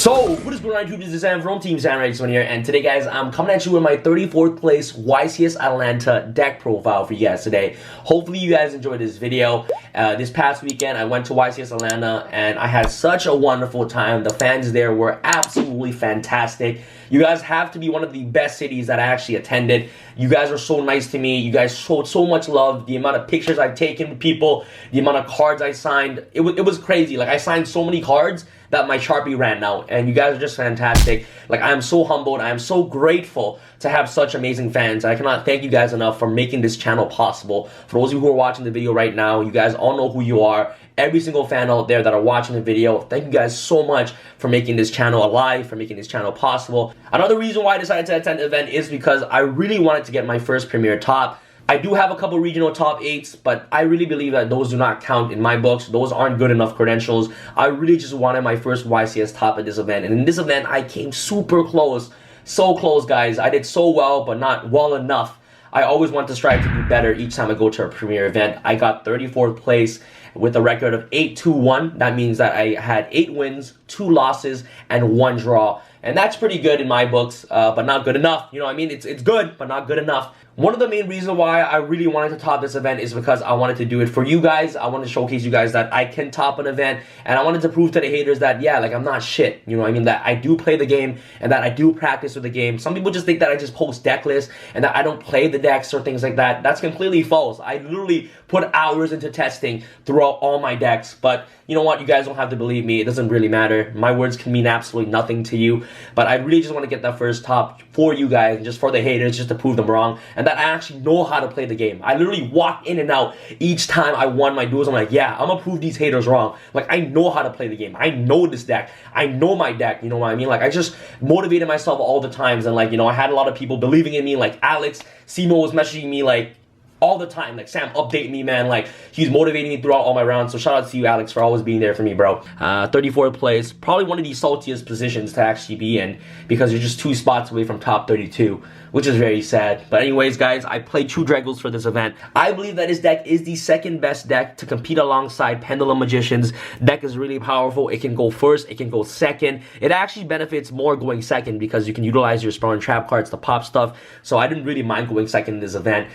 So, what is going on YouTube? This is Sam from TeamSamuraiX1 here, and today guys, I'm coming at you with my 34th place YCS Atlanta deck profile for you guys today. Hopefully you guys enjoyed this video. This past weekend, I went to YCS Atlanta, and I had such a wonderful time. The fans there were absolutely fantastic. You guys have to be one of the best cities that I actually attended. You guys were so nice to me. You guys showed so much love. The amount of pictures I've taken with people, the amount of cards I signed, it was crazy. Like, I signed so many cards that my Sharpie ran out, and you guys are just fantastic. Like, I am so humbled. I am so grateful to have such amazing fans. I cannot thank you guys enough for making this channel possible. For those of you who are watching the video right now, you guys all know who you are. Every single fan out there that are watching the video, thank you guys so much for making this channel alive, for making this channel possible. Another reason why I decided to attend the event is because I really wanted to get my first Premier top. I do have a couple regional top 8s, but I really believe that those do not count in my books. Those aren't good enough credentials. I really just wanted my first YCS top at this event. And in this event, I came super close. So close, guys. I did so well, but not well enough. I always want to strive to do better each time I go to a premier event. I got 34th place with a record of 8-2-1. That means that I had 8 wins, 2 losses, and 1 draw. And that's pretty good in my books, but not good enough. You know what I mean? It's good, but not good enough. One of the main reasons why I really wanted to top this event is because I wanted to do it for you guys. I wanted to showcase you guys that I can top an event, and I wanted to prove to the haters that, yeah, like, I'm not shit. You know what I mean? That I do play the game, and that I do practice with the game. Some people just think that I just post deck lists, and that I don't play the decks or things like that. That's completely false. I literally put hours into testing throughout all my decks, but you know what? You guys don't have to believe me. It doesn't really matter. My words can mean absolutely nothing to you, but I really just want to get that first top for you guys, and just for the haters, just to prove them wrong, and that I actually know how to play the game. I literally walk in and out each time I won my duels. I'm like, yeah, I'm gonna prove these haters wrong. Like, I know how to play the game. I know this deck. I know my deck. You know what I mean? Like, I just motivated myself all the times, and like, you know, I had a lot of people believing in me. Like Alex, Simo was messaging me like all the time, like, Sam, update me, man. Like, he's motivating me throughout all my rounds. So shout out to you, Alex, for always being there for me, bro. 34th place, probably one of the saltiest positions to actually be in, because you're just 2 spots away from top 32, which is very sad. But anyways, guys, I played 2 Dragos for this event. I believe that this deck is the second best deck to compete alongside Pendulum Magicians. Deck is really powerful. It can go first, it can go second. It actually benefits more going second because you can utilize your Spell and Trap cards to pop stuff. So I didn't really mind going second in this event.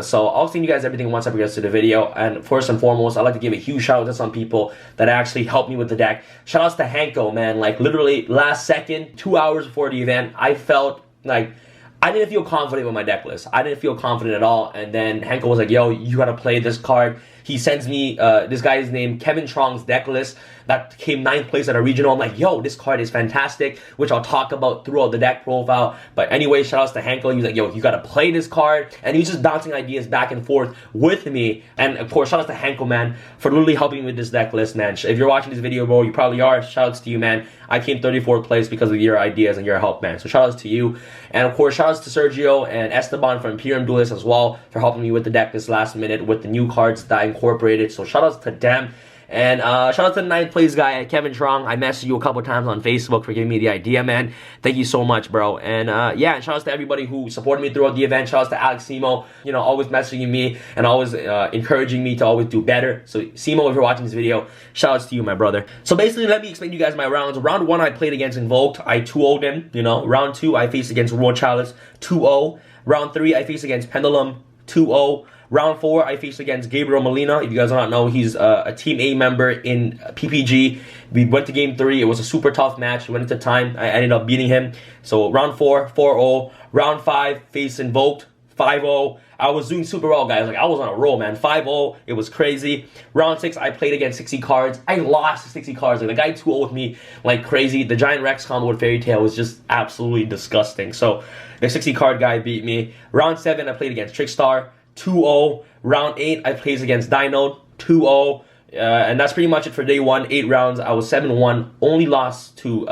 So I'll send you guys everything once I progress to the video. And first and foremost, I'd like to give a huge shout out to some people that actually helped me with the deck. Shout outs to Hanko, man. Like, literally last second, 2 hours before the event, I felt like I didn't feel confident with my deck list. I didn't feel confident at all. And then Hanko was like, yo, you gotta play this card. He sends me this guy's name, Kevin Trong's deck list that came 9th place at a regional. I'm like, yo, this card is fantastic, which I'll talk about throughout the deck profile. But anyway, shout outs to Hanko. He was like, yo, you gotta play this card. And he was just bouncing ideas back and forth with me. And of course, shout outs to Hanko, man, for literally helping me with this deck list, man. If you're watching this video, bro, you probably are. Shout outs to you, man. I came 34th place because of your ideas and your help, man. So shout outs to you. And of course, shout outs to Sergio and Esteban from Imperium Duelist as well for helping me with the deck this last minute with the new cards that I incorporated. So shout outs to them. And shout out to the 9th place guy, Kevin Trong. I messaged you a couple times on Facebook for giving me the idea, man. Thank you so much, bro. And yeah, and shout outs to everybody who supported me throughout the event. Shout outs to Alex Simo, you know, always messaging me and always encouraging me to always do better. So Simo, if you're watching this video, shout outs to you, my brother. So basically, let me explain to you guys my rounds. Round 1, I played against Invoked. I 2-0'd him, you know. Round 2, I faced against World Chalice, 2-0. Round 3, I faced against Pendulum, 2-0. Round 4, I faced against Gabriel Molina. If you guys do not know, he's a Team A member in PPG. We went to Game 3. It was a super tough match. We went into time. I ended up beating him. So round 4, 4-0. Round 5, faced Invoked, 5-0. I was doing super well, guys. Like, I was on a roll, man. 5-0. It was crazy. Round 6, I played against 60 cards. I lost 60 cards. Like, the guy 2-0 with me like crazy. The Giant Rex combo with Fairy Tail was just absolutely disgusting. So the 60 card guy beat me. Round 7, I played against Trickstar, 2-0. Round 8, I played against Dino, 2-0. And that's pretty much it for day 1. 8 rounds, I was 7-1. Only lost to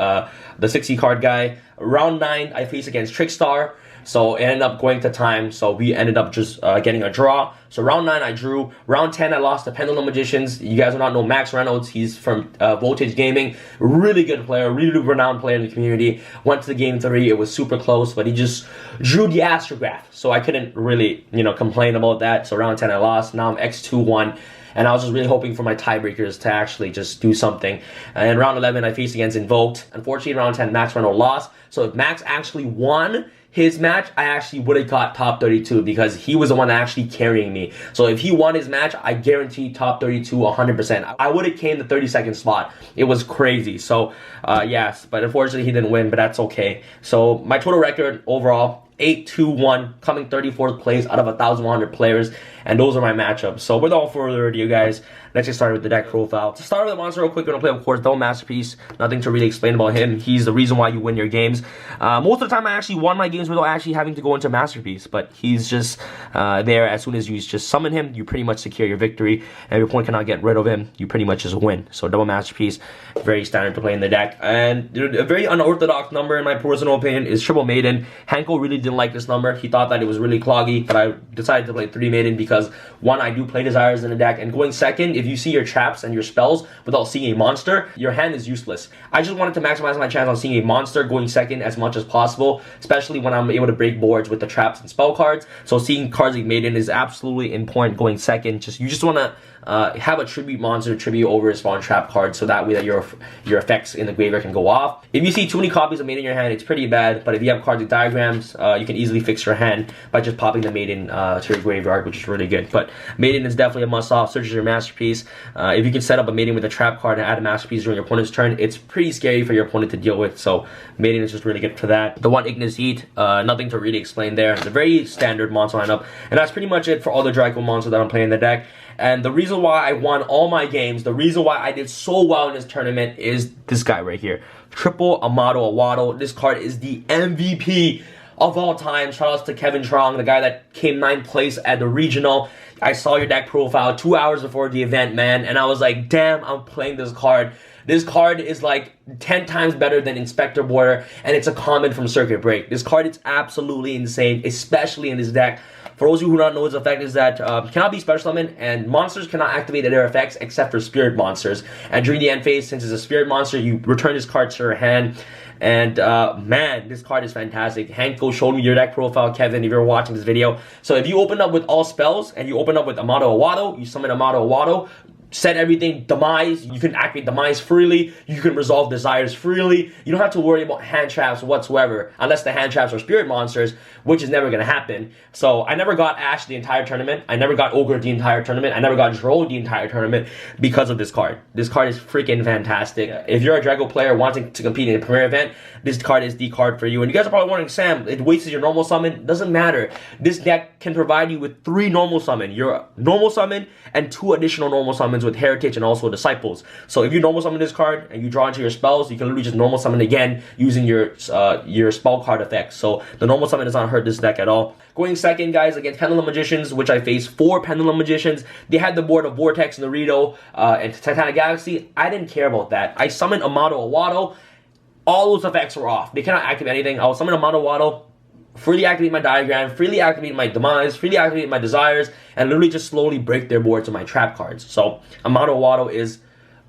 the 60 card guy. Round 9, I faced against Trickstar. So it ended up going to time. So we ended up just getting a draw. So round 9 I drew. Round 10 I lost to Pendulum Magicians. You guys do not know Max Reynolds. He's from Voltage Gaming. Really good player, really renowned player in the community. Went to the game 3. It was super close, but he just drew the astrograph. So I couldn't really, complain about that. So round 10 I lost. Now I'm X2-1. And I was just really hoping for my tiebreakers to actually just do something. And round 11, I faced against Invoked. Unfortunately, round 10, Max Reynolds lost. So if Max actually won his match, I actually would have got top 32 because he was the one actually carrying me. So if he won his match, I guarantee top 32 100%. I would have came the 32nd spot. It was crazy. So yes, but unfortunately he didn't win, but that's okay. So my total record overall, 8-2-1, coming 34th place out of 1,100 players, and those are my matchups. So without further ado, guys, let's get started with the deck profile. To start with the monster real quick, we're gonna play, of course, Duel Masterpiece. Nothing to really explain about him. He's the reason why you win your games. Most of the time, I actually won my games without actually having to go into Masterpiece, but he's just there. As soon as you just summon him, you pretty much secure your victory, and if your opponent cannot get rid of him, you pretty much just win. So Duel Masterpiece, very standard to play in the deck. And a very unorthodox number, in my personal opinion, is Triple Maiden. Hanko really didn't like this number. He thought that it was really cloggy, but I decided to play 3 Maiden because, one, I do play Desires in the deck, and going second, if you see your traps and your spells without seeing a monster, your hand is useless. I just wanted to maximize my chance on seeing a monster going second as much as possible, especially when I'm able to break boards with the traps and spell cards. So seeing cards like Maiden is absolutely in point going second. You just want to have a tribute monster tribute over a spawn trap card, so that way that your effects in the graveyard can go off. If you see too many copies of Maiden in your hand, it's pretty bad, but if you have cards like diagrams, you can easily fix your hand by just popping the Maiden to your graveyard, which is really good. But Maiden is definitely a must-off. Search your Masterpiece. If you can set up a Maiden with a trap card and add a Masterpiece during your opponent's turn, it's pretty scary for your opponent to deal with, so Maiden is just really good for that. The one Ignis Heat, nothing to really explain there. It's a very standard monster lineup, and that's pretty much it for all the Draco monsters that I'm playing in the deck. And the reason why I won all my games, the reason why I did so well in this tournament is this guy right here. Triple Amato Awado. This card is the MVP of all time. Shout outs to Kevin Trong, the guy that came 9th place at the regional. I saw your deck profile 2 hours before the event, man, and I was like, damn, I'm playing this card. This card is like 10 times better than Inspector Border, and it's a common from Circuit Break. This card is absolutely insane, especially in this deck. For those of you who don't know, its effect is that cannot be special summoned, and monsters cannot activate their effects except for spirit monsters. And during the end phase, since it's a spirit monster, you return this card to your hand. And man, this card is fantastic. Hanko showed me your deck profile, Kevin, if you're watching this video. So if you open up with all spells, and you open up with Amato Awado, you summon Amato Awado, set everything Demise. You can activate Demise freely. You can resolve Desires freely. You don't have to worry about hand traps whatsoever, unless the hand traps are spirit monsters, which is never going to happen. So I never got Ash the entire tournament. I never got Ogre the entire tournament. I never got Dro the entire tournament because of this card. This card is freaking fantastic. If you're a Draco player wanting to compete in a premier event, this card is the card for you. And you guys are probably wondering, Sam, it wastes your normal summon. Doesn't matter. This deck can provide you with 3 normal summon. Your normal summon and 2 additional normal summons with Heritage and also Disciples. So if you normal summon this card and you draw into your spells, you can literally just normal summon again using your spell card effects. So the normal summon does not hurt this deck at all. Going second, guys, against Pendulum Magicians, which I faced 4 Pendulum Magicians. They had the board of Vortex, Naruto, and Titanic Galaxy. I didn't care about that. I summoned Amato Awado. All those effects were off. They cannot activate anything. I will summon Amato Awado, freely activate my diagram, freely activate my demise, freely activate my desires, and literally just slowly break their boards with my trap cards. So Amato Awado is,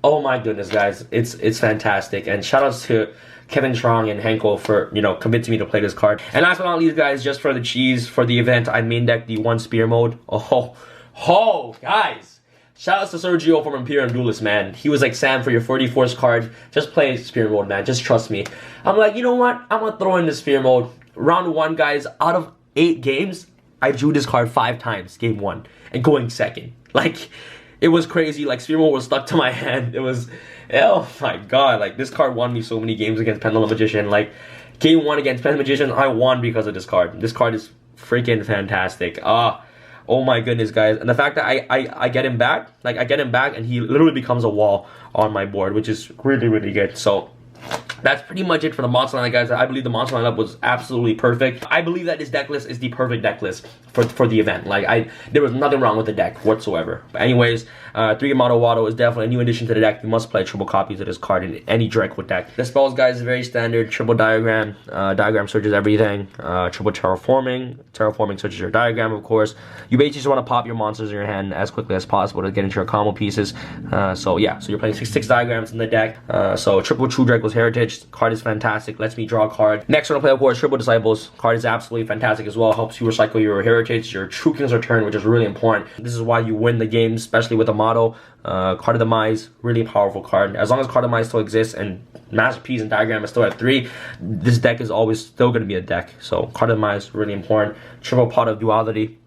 oh my goodness, guys, it's fantastic. And shout outs to Kevin Trong and Hanko for, convincing me to play this card. And last but not least, guys, just for the cheese for the event, I main decked the 1 spear mode. Oh, guys. Shout outs to Sergio from Imperium Duelist, man. He was like, Sam, for your 44th card, just play spear mode, man. Just trust me. I'm like, you know what? I'm gonna throw in the spear mode. Round 1, guys, out of 8 games, I drew this card 5 times, game 1, and going second. Like, it was crazy. Like, spear mode was stuck to my hand. It was, oh my god, like, this card won me so many games against Pendulum Magician. Like, game 1 against Pendulum Magician, I won because of this card. This card is freaking fantastic. Oh my goodness, guys. And the fact that I get him back, and he literally becomes a wall on my board, which is really, really good. So That's pretty much it for the monster lineup, guys. I believe the monster lineup was absolutely perfect. I believe that this deck list is the perfect deck list for the event. Like, there was nothing wrong with the deck whatsoever. But anyways, 3 Mono Wado is definitely a new addition to the deck. You must play triple copies of this card in any Draco deck. The spells, guys, is very standard. Triple diagram. Diagram searches everything. Triple terraforming. Terraforming searches your diagram, of course. You basically just want to pop your monsters in your hand as quickly as possible to get into your combo pieces. So yeah, so you're playing 6 diagrams in the deck. So triple True Draco's Heritage. Card is fantastic. Lets me draw a card. Next one to play, of course, Triple Disciples. Card is absolutely fantastic as well. Helps you recycle your Heritage, your True King's Return, which is really important. This is why you win the game, especially with a motto. Card of Demise, really powerful card. As long as Card of Demise still exists and Masterpiece and Diagram is still at 3, this deck is always still going to be a deck. So Card of Demise, really important. Triple Pot of Duality.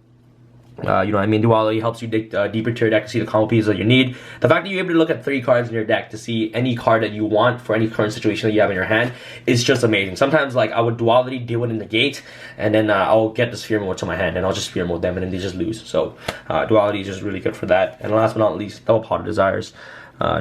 You know what I mean? Duality helps you dig deeper to your deck to see the combo pieces that you need. The fact that you're able to look at 3 cards in your deck to see any card that you want for any current situation that you have in your hand is just amazing. Sometimes, like, I would Duality, deal it in the gate, and then I'll get the Sphere Mode to my hand, and I'll just Sphere Mode them, and then they just lose. So, Duality is just really good for that. And last but not least, Double Pot of Desires.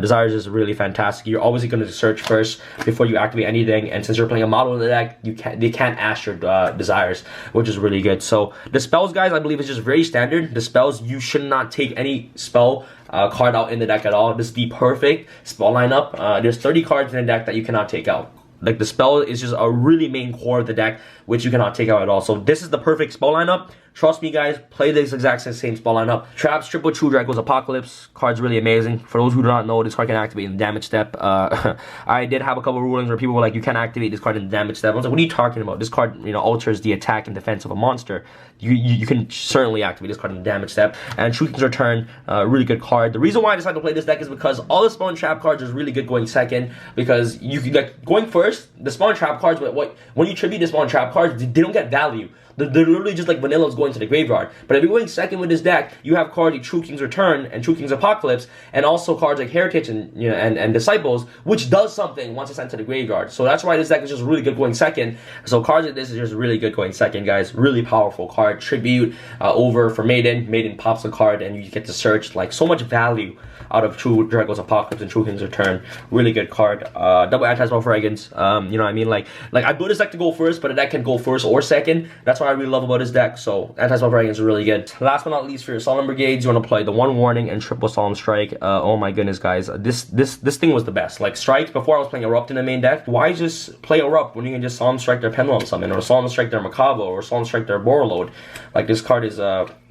Desires is really fantastic. You're always going to search first before you activate anything, and since you're playing a model in the deck, they can't ask your desires, which is really good. So the spells, guys, I believe is just very standard. The spells, you should not take any spell card out in the deck at all. This is the perfect spell lineup. There's 30 cards in the deck that you cannot take out. Like, the spell is just a really main core of the deck, which you cannot take out at all. So this is the perfect spell lineup. Trust me, guys, play this exact same spell lineup. Traps, Triple True Draco's Apocalypse. Card's really amazing. For those who do not know, this card can activate in the damage step. I did have a couple of rulings where people were like, you can't activate this card in the damage step. I was like, what are you talking about? This card, you know, alters the attack and defense of a monster. You can certainly activate this card in the damage step. And True King's Return, really good card. The reason why I decided to play this deck is because all the spell and trap cards is really good going second, because you can, like, going first, the spell and trap cards, when you tribute the spell and trap cards, they don't get value. They're literally just like vanillas going to the graveyard. But if you're going second with this deck, you have cards like True King's Return and True King's Apocalypse, and also cards like Heritage and, you know, and Disciples, which does something once it's sent to the graveyard. So that's why this deck is just really good going second. So cards like this is just really good going second, guys. Really powerful card. Tribute over for Maiden. Maiden pops a card, and you get to search, like, so much value out of True Draco's Apocalypse and True King's Return. Really good card. Double anti-spell fragrance. You know what I mean? Like I built this deck to go first, but the deck can go first or second. That's what I really love about this deck. So anti-spell fragrance is really good. Last but not least, for your Solemn Brigades, you want to play the 1 Warning and Triple Solemn Strike. Oh my goodness, guys. This thing was the best. Like, Strike, before I was playing Erupt in the main deck, why just play Erupt when you can just Solemn Strike their Pendulum Summon, or Solemn Strike their Macabre, or Solemn Strike their Borreload? Like, this card is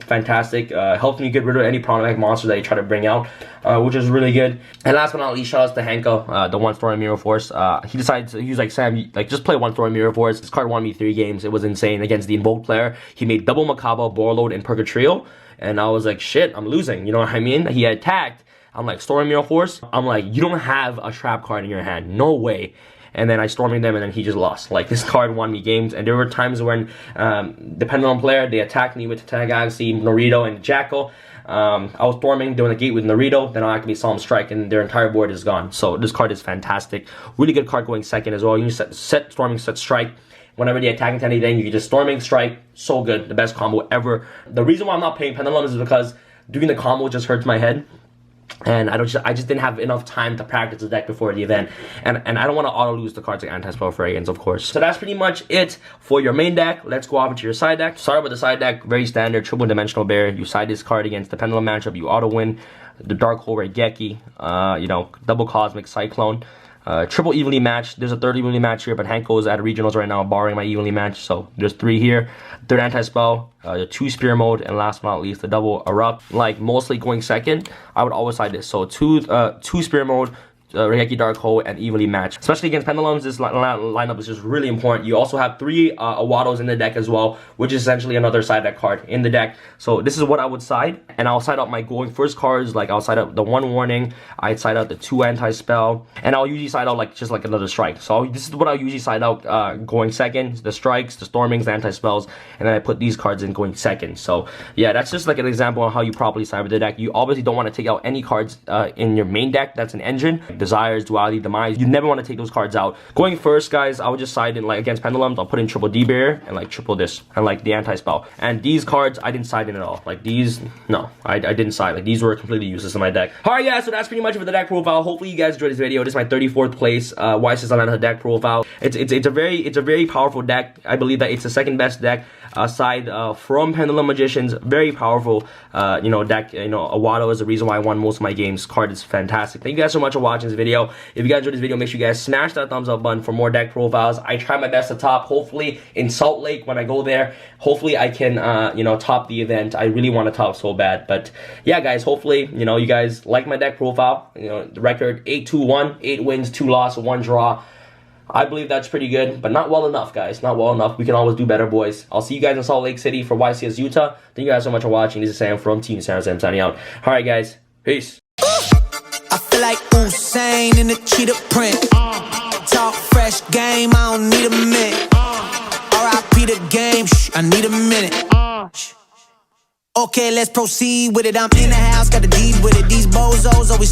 fantastic. Helps me get rid of any problematic monster that you try to bring out, which is really good. And last but not least, shout outs to Hanko, the 1 Thorium Mirror Force. He decided to, he was like, Sam, like, just play 1 Thorium Mirror Force. This card won me 3 games. It was insane against the Invoked player. He made double Macabre, Borreload, and Purgatrio. And I was like, shit, I'm losing. You know what I mean? He attacked. I'm like, Thorium Mirror Force? I'm like, you don't have a trap card in your hand. No way. And then I storming them, and then he just lost. Like, this card won me games. And there were times when, depending on player, they attacked me with Titanic Galaxy, Naruto, and Jackal. I was storming, doing a gate with Naruto, then I'll activate Solemn Strike, and their entire board is gone. So this card is fantastic. Really good card going second as well. You can set Storming, set Strike. Whenever they attack into anything, you can just Storming, Strike. So good. The best combo ever. The reason why I'm not playing Pendulum is because doing the combo just hurts my head. And I just didn't have enough time to practice the deck before the event, and I don't want to auto lose the cards like Anti-Spell Fragrance, of course. So that's pretty much it for your main deck. Let's go off into your side deck. Start with the side deck, very standard, triple dimensional bear. You side this card against the Pendulum matchup, you auto win. The Dark Hole Raigeki, you know, double Cosmic Cyclone. Triple evenly matched. There's a third evenly match here, but Hanko's at regionals right now, borrowing my evenly match. So there's 3 here. Third anti-spell, the 2 spear mode, and last but not least, the double erupt. Like, mostly going second, I would always side this. So two spear mode, Raigeki Dark Hole, and evenly matched. Especially against Pendulums, this lineup is just really important. You also have 3 Awados in the deck as well, which is essentially another side deck card in the deck. So this is what I would side, and I'll side out my going first cards. Like, I'll side out the 1 Warning, I'd side out the 2 anti-spell, and I'll usually side out like just like another strike. So this is what I'll usually side out going second: the strikes, the stormings, the anti-spells, and then I put these cards in going second. So yeah, that's just like an example of how you properly side with the deck. You obviously don't want to take out any cards in your main deck. That's an engine. like Desires, Duality, Demise. You never want to take those cards out. Going first, guys, I would just side in like against Pendulums. I'll put in triple D barrier and like triple this and like the anti-spell. And these cards, I didn't side in at all. Like these, no, I didn't side. Like these were completely useless in my deck. Alright guys, so that's pretty much it for the deck profile. Hopefully you guys enjoyed this video. This is my 34th place YCS Atlanta deck profile. It's a very powerful deck. I believe that it's the second best deck aside from Pendulum Magicians. Very powerful you know, deck. You know, Awado is the reason why I won most of my games. Card is fantastic. Thank you guys so much for watching this video. If you guys enjoyed this video, make sure you guys smash that thumbs up button for more deck profiles. I try my best to top. Hopefully in Salt Lake when I go there, hopefully I can you know, top the event. I really want to top so bad. But yeah guys, hopefully you know you guys like my deck profile. You know, the record 8-2-1, 8 wins, 2 losses, 1 draw. I believe that's pretty good, but not well enough, guys. Not well enough. We can always do better, boys. I'll see you guys in Salt Lake City for YCS Utah. Thank you guys so much for watching. This is Sam from Team SamuraiX. I'm signing out. All right, guys. Peace. I feel like Usain in the cheetah print. Talk fresh game, I don't need a minute. R.I.P. the game, I need a minute. Okay, let's proceed with it. I'm in the house, got the deed with it. These bozos always